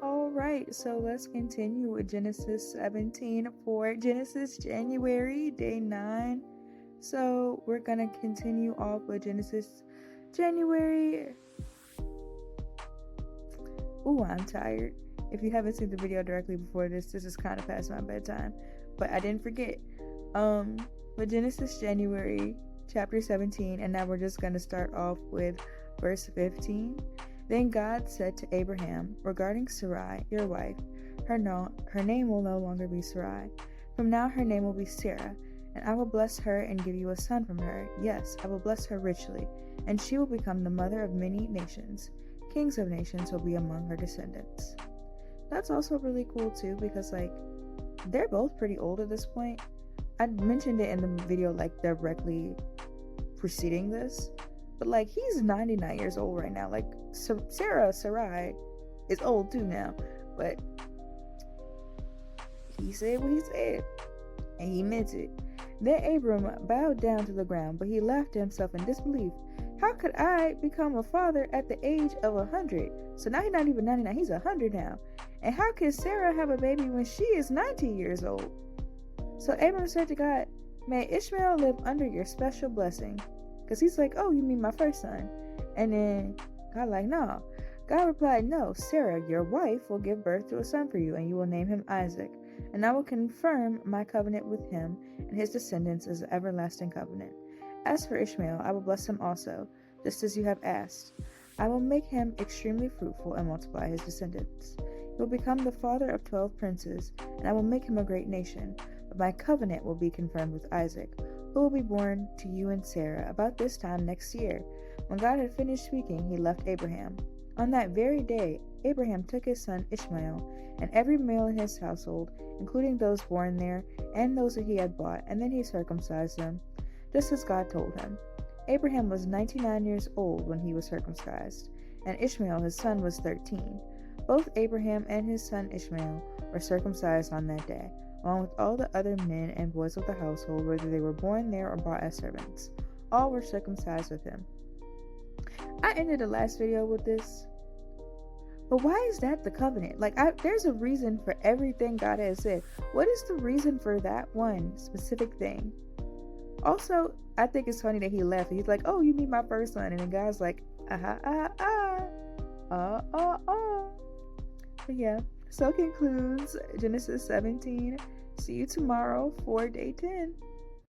All right, so let's continue with Genesis 17 for Genesis January, day 9. So we're going to continue off with Genesis January. Ooh, I'm tired. If you haven't seen the video directly before this is kind of past my bedtime, but I didn't forget. With Genesis January, chapter 17, and now we're just going to start off with verse 15. Then God said to Abraham, regarding Sarai, your wife, her name will no longer be Sarai. From now her name will be Sarah, and I will bless her and give you a son from her. Yes, I will bless her richly, and she will become the mother of many nations. Kings of nations will be among her descendants. That's also really cool too, because they're both pretty old at this point. I mentioned it in the video directly preceding this, but he's 99 years old right now. Sarai is old too now, but he said what he said, and he meant it. Then Abram bowed down to the ground, but he laughed to himself in disbelief. How could I become a father at the age of 100? So now he's not even 99, he's 100 now. And how can Sarah have a baby when she is 90 years old? So Abram said to God, may Ishmael live under your special blessing. Because he's like, oh, you mean my first son? And then God no. God replied, no, Sarah, your wife, will give birth to a son for you, and you will name him Isaac. And I will confirm my covenant with him and his descendants as an everlasting covenant. As for Ishmael, I will bless him also, just as you have asked. I will make him extremely fruitful and multiply his descendants. He will become the father of 12 princes, and I will make him a great nation. But my covenant will be confirmed with Isaac, who will be born to you and Sarah about this time next year. When God had finished speaking, he left Abraham. On that very day, Abraham took his son Ishmael and every male in his household, including those born there and those that he had bought, and then he circumcised them, just as God told him. Abraham was 99 years old when he was circumcised, and Ishmael his son was 13. Both Abraham and his son Ishmael were circumcised on that day, along with all the other men and boys of the household, whether they were born there or bought as servants. All were circumcised with him. I ended the last video with this. But why is that the covenant? There's a reason for everything God has said. What is the reason for that one specific thing? Also, I think it's funny that he left. He's like, oh, you mean my first son? And the guy's like, But yeah, so concludes Genesis 17. See you tomorrow for day 10.